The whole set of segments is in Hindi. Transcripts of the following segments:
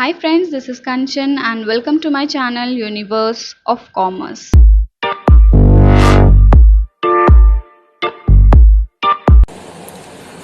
Hi friends, this is Kanchan and welcome to my channel Universe of Commerce.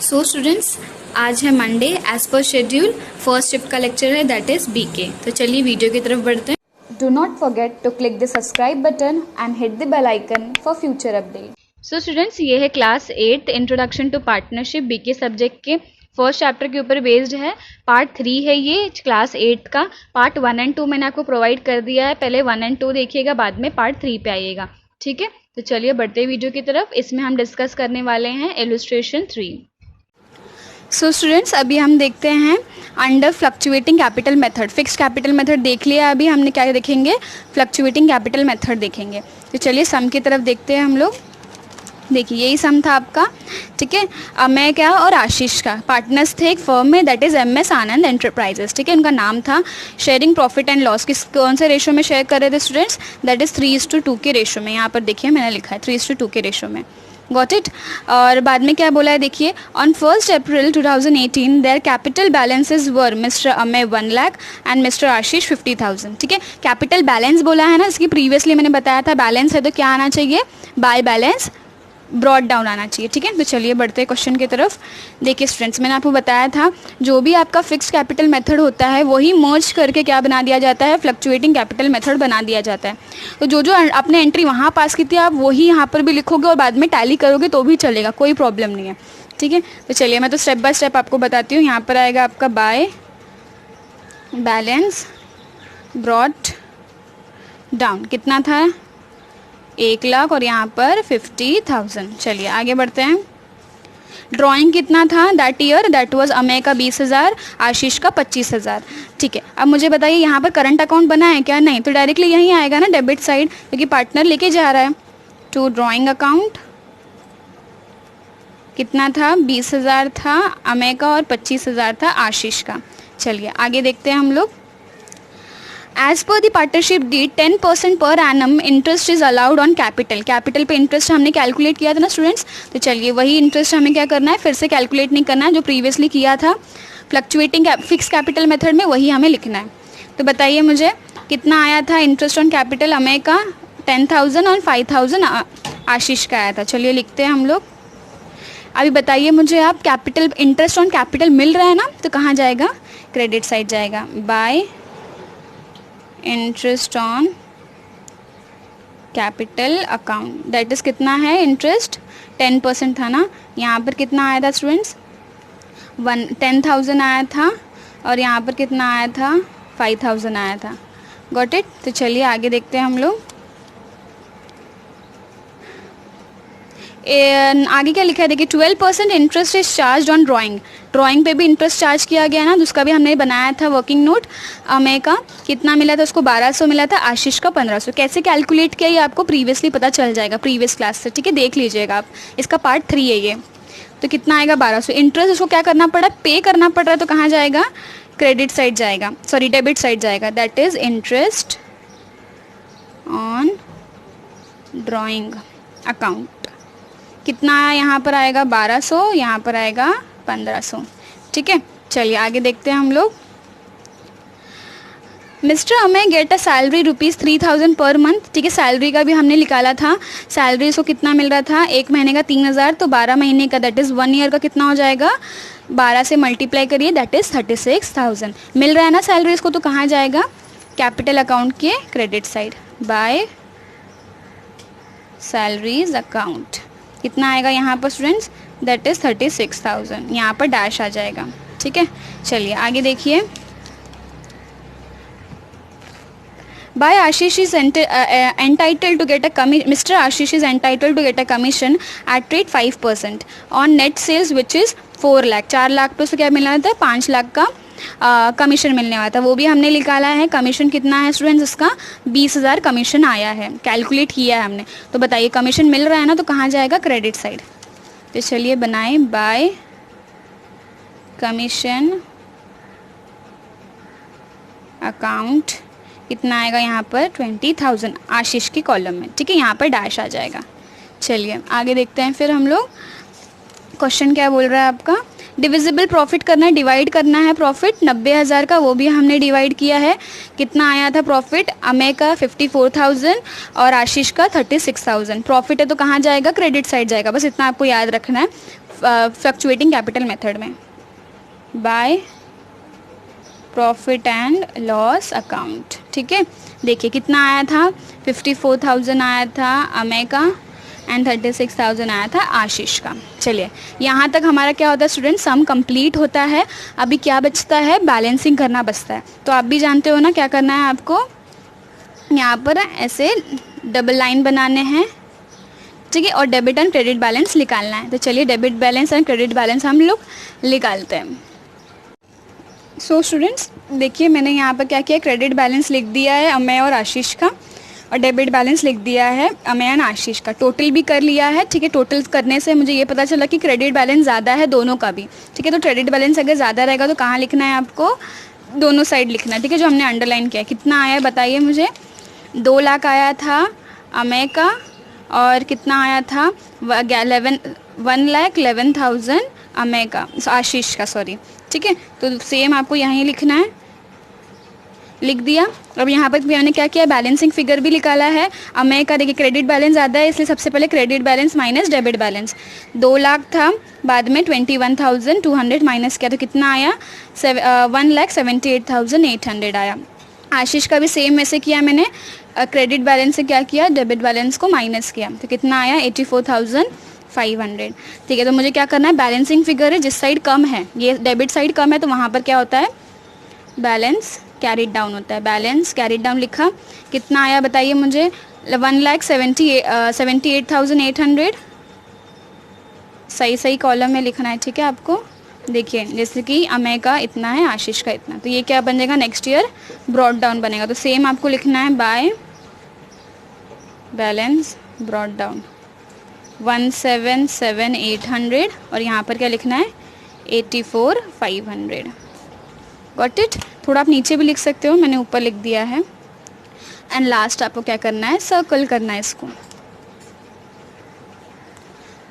So students, आज है मंडे. एज पर शेड्यूल फर्स्ट शिफ्ट का लेक्चर है, दैट इज बीके. तो चलिए वीडियो की तरफ बढ़ते हैं. Do not forget to click the subscribe button and hit the bell icon for future update. So students, ये है class 8 introduction to partnership BK subject के फर्स्ट चैप्टर के ऊपर बेस्ड है. पार्ट 3 है ये क्लास 8 का. पार्ट 1 एंड 2 मैंने आपको प्रोवाइड कर दिया है. पहले 1 एंड 2 देखिएगा, बाद में पार्ट 3 पे आइएगा. ठीक है, तो चलिए बढ़ते हैं वीडियो की तरफ. इसमें हम डिस्कस करने वाले हैं इलस्ट्रेशन 3. सो स्टूडेंट्स, अभी हम देखते हैं under fluctuating capital method. Fixed capital method देख लिया. अभी हमने क्या देखेंगे, फ्लक्चुएटिंग कैपिटल मेथड देखेंगे. तो चलिए सम की तरफ देखते हैं हम लोग. देखिए यही सम था आपका. ठीक है, अमय क्या और आशीष का पार्टनर्स थे एक फर्म में, that is MS Anand enterprises. ठीक है, उनका नाम था. शेयरिंग प्रॉफिट एंड लॉस किस कौन से रेशो में शेयर कर रहे थे स्टूडेंट्स, दैट इज़ 3:2 के रेशो में. यहाँ पर देखिए मैंने लिखा है 3:2 के रेशो में. Got it. और बाद में क्या बोला है देखिए, on 1 April 2018 their capital balances were mister Amay 1 lakh and mister Ashish 50,000. ठीक है, कैपिटल बैलेंस बोला है ना, इसकी प्रीवियसली मैंने बताया था. बैलेंस है तो क्या आना चाहिए, बाय बैलेंस ब्रॉड डाउन आना चाहिए. ठीक है, तो चलिए बढ़ते हैं क्वेश्चन की तरफ. देखिए स्टूडेंट्स, मैंने आपको बताया था जो भी आपका फिक्स्ड कैपिटल मेथड होता है वही मर्ज करके क्या बना दिया जाता है, फ्लक्चुएटिंग कैपिटल मेथड बना दिया जाता है. तो जो आपने एंट्री वहाँ पास की थी आप वही यहाँ पर भी लिखोगे और बाद में टैली करोगे तो भी चलेगा, कोई प्रॉब्लम नहीं है. ठीक है, तो चलिए मैं तो स्टेप बाय स्टेप आपको बताती हूँ. यहाँ पर आएगा आपका बाय बैलेंस ब्रॉड डाउन, कितना था 1 लाख और यहाँ पर 50,000. चलिए आगे बढ़ते हैं. ड्राइंग कितना था that year, that was Amay का 20,000, आशीष का 25,000. ठीक है, अब मुझे बताइए यहाँ पर करंट अकाउंट बना है क्या, नहीं, तो डायरेक्टली यहीं आएगा ना डेबिट साइड, क्योंकि पार्टनर लेके जा रहा है. टू ड्राइंग अकाउंट कितना था, 20,000 था अमय का और 25,000 था आशीष का. चलिए आगे देखते हैं हम लोग. As per the partnership deed 10% पर annum interest is allowed on capital. Capital पे इंटरेस्ट हमने कैलकुलेट किया था ना स्टूडेंट्स, तो चलिए वही इंटरेस्ट हमें क्या करना है, फिर से कैलकुलेट नहीं करना है, जो प्रीवियसली किया था फ्लक्चुएटिंग फिक्स कैपिटल मेथड में वही हमें लिखना है. तो बताइए मुझे कितना आया था इंटरेस्ट ऑन कैपिटल अमय का, 10,000 और 5,000 आशीष का आया था. चलिए लिखते हैं हम लोग. अभी बताइए मुझे आप, कैपिटल इंटरेस्ट ऑन कैपिटल मिल रहा है ना, तो कहाँ जाएगा, क्रेडिट साइड जाएगा. Bye interest on capital account, that is कितना है इंटरेस्ट, 10% था ना. यहाँ पर कितना आया था स्टूडेंट्स, 10,000 आया था और यहाँ पर कितना आया था, 5,000 आया था. Got it. तो चलिए आगे देखते हैं हम लोग. आगे क्या लिखा है देखिए, 12% interest is charge on drawing. Drawing पे भी इंटरेस्ट चार्ज किया गया ना, उसका भी हमने बनाया था वर्किंग नोट. अमय का कितना मिला था, उसको 1,200 मिला था, आशीष का 1,500. कैसे कैलकुलेट किया ये आपको प्रीवियसली पता चल जाएगा, प्रीवियस क्लास से. ठीक है, देख लीजिएगा आप, इसका पार्ट 3 है ये. तो कितना आएगा 1,200. इंटरेस्ट उसको क्या करना पड़ा, पे करना पड़ रहा है, तो कहाँ जाएगा, क्रेडिट साइड जाएगा, सॉरी डेबिट साइड जाएगा. That is interest on drawing account. कितना यहाँ पर आएगा 1,200, यहाँ पर आएगा 1,500. ठीक है, चलिए आगे देखते हैं हम लोग. Mister Amay get a salary ₹3,000 per month. ठीक है, सैलरी का भी हमने निकाला था. सैलरी इसको कितना मिल रहा था, एक महीने का 3,000, तो 12 महीने का दैट इज़ 1 ईयर का कितना हो जाएगा, 12 से मल्टीप्लाई करिए, दैट इज़ 36,000 मिल रहा है ना सैलरी इसको. तो कहाँ जाएगा, कैपिटल अकाउंट के credit side, by salaries account. कितना आएगा यहाँ पर स्टूडेंट्स, दैट इज़ 36,000. यहाँ पर डैश आ जाएगा. ठीक है, चलिए आगे देखिए. By Ashish is entitled to get a commission. Mr. Ashish is entitled to get a commission at rate 5% on net sales which is 4 lakh. 4 lakh तो उसे क्या मिलना था, 5 लाख का कमीशन मिलने वाला था, वो भी हमने निकाला है. कमीशन कितना है स्टूडेंट्स, इसका 20,000 कमीशन आया है, कैलकुलेट किया है हमने. तो बताइए कमीशन मिल रहा है ना, तो कहाँ जाएगा, क्रेडिट साइड. तो चलिए बनाएं, बाय कमीशन अकाउंट. कितना आएगा यहाँ पर 20,000 आशीष की कॉलम में. ठीक है, यहाँ पर डैश आ जाएगा. चलिए आगे देखते हैं फिर हम लोग. क्वेश्चन क्या बोल रहा है आपका, डिविजिबल प्रॉफिट करना है, डिवाइड करना है प्रॉफिट 90,000 का, वो भी हमने डिवाइड किया है। कितना आया था प्रॉफिट? अमेय का 54,000 और आशीष का 36,000। प्रॉफिट है तो कहाँ जाएगा? क्रेडिट साइड जाएगा, बस इतना आपको याद रखना है फ्लक्चुएटिंग कैपिटल मेथड में। By profit and loss account, ठीक है। देखिए कितना आया था? 54,000 आया था अमेय का एंड 36,000 आया था आशीष का। चलिए यहाँ तक हमारा क्या होता है स्टूडेंट? सम कंप्लीट होता है। अभी क्या बचता है? बैलेंसिंग करना बचता है। तो आप भी जानते हो ना क्या करना है आपको? यहाँ पर ऐसे डबल लाइन बनाने हैं, ठीक है, और डेबिट एंड क्रेडिट बैलेंस निकालना है। तो चलिए debit balance and credit balance हम लोग निकालते हैं। सो स्टूडेंट्स देखिए मैंने यहाँ पर क्या किया, क्रेडिट बैलेंस लिख दिया है अमेय और आशीष का, और डेबिट बैलेंस लिख दिया है अमेय एंड आशीष का। टोटल भी कर लिया है, ठीक है। टोटल करने से मुझे ये पता चला कि क्रेडिट बैलेंस ज़्यादा है दोनों का भी, ठीक है। तो क्रेडिट बैलेंस अगर ज़्यादा रहेगा तो कहाँ लिखना है आपको? दोनों साइड लिखना है, ठीक है, जो हमने अंडरलाइन किया है। कितना आया बताइए मुझे? 2 लाख आया था अमेय का, और कितना आया था? 1,11,000 अमेय का, आशीष का, सॉरी, ठीक है। तो सेम आपको यहीं लिखना है, लिख दिया। अब यहाँ पर मैंने क्या किया? बैलेंसिंग फिगर भी निकाला है अमेय का। देखिए क्रेडिट बैलेंस ज़्यादा है इसलिए सबसे पहले credit balance minus debit balance. 2 lakh था, बाद में 21,200 माइनस किया तो कितना आया? 1,78,800 आया। आशीष का भी सेम वैसे किया मैंने, क्रेडिट बैलेंस से क्या किया? डेबिट बैलेंस को माइनस किया तो कितना आया? 84,500, ठीक है। तो मुझे क्या करना है? बैलेंसिंग फिगर है, जिस साइड कम है, ये डेबिट साइड कम है तो वहाँ पर क्या होता है? बैलेंस कैरिड डाउन होता है। बैलेंस कैरिड डाउन लिखा, कितना आया बताइए मुझे? 1,78,800। सही कॉलम में लिखना है, ठीक है आपको। देखिए जैसे कि अमेय का इतना है, आशीष का इतना, तो ये क्या बनेगा? नेक्स्ट ईयर ब्रॉड डाउन बनेगा। तो सेम आपको लिखना है बाय बैलेंस ब्रॉड डाउन 1,77,800, और यहाँ पर क्या लिखना है? 84,500। Got it? थोड़ा आप नीचे भी लिख सकते हो, मैंने ऊपर लिख दिया है। एंड लास्ट आपको क्या करना है? सर्कल करना है इसको,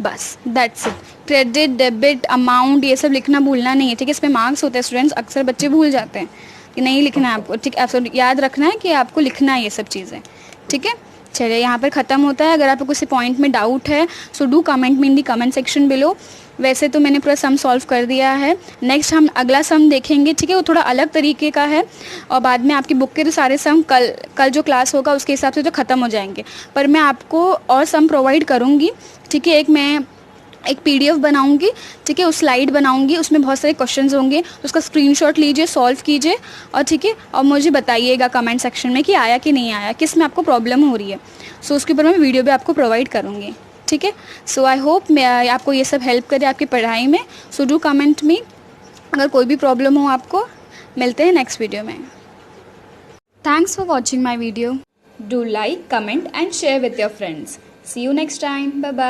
बस that's it. Credit debit amount ये सब लिखना भूलना नहीं है, ठीक है। इस पे मार्क्स होते हैं स्टूडेंट्स, अक्सर बच्चे भूल जाते हैं कि नहीं लिखना है आपको, ठीक है। आप याद रखना है कि आपको लिखना है ये सब चीज़ें, ठीक है। चलिए यहाँ पर ख़त्म होता है। अगर आपको किसी पॉइंट में डाउट है so do comment me in the comment section below. वैसे तो मैंने पूरा सम सॉल्व कर दिया है। नेक्स्ट हम अगला सम देखेंगे, ठीक है, वो थोड़ा अलग तरीके का है, और बाद में आपकी बुक के तो सारे सम कल जो क्लास होगा उसके हिसाब से तो ख़त्म हो जाएंगे, पर मैं आपको और सम प्रोवाइड करूँगी, ठीक है। मैं एक PDF बनाऊंगी, ठीक है, उस स्लाइड बनाऊंगी, उसमें बहुत सारे क्वेश्चंस होंगे, उसका स्क्रीनशॉट लीजिए, सॉल्व कीजिए, और ठीक है, और मुझे बताइएगा कमेंट सेक्शन में कि आया कि नहीं आया, किस में आपको प्रॉब्लम हो रही है। सो उसके ऊपर मैं वीडियो भी आपको प्रोवाइड करूँगी, ठीक है। सो आई होप मैं आपको ये सब हेल्प करे आपकी पढ़ाई में। सो डू कमेंट मी अगर कोई भी प्रॉब्लम हो आपको। मिलते हैं नेक्स्ट वीडियो में। Thanks for watching my video. Do like, comment and share with your friends. See you next time. Bye bye.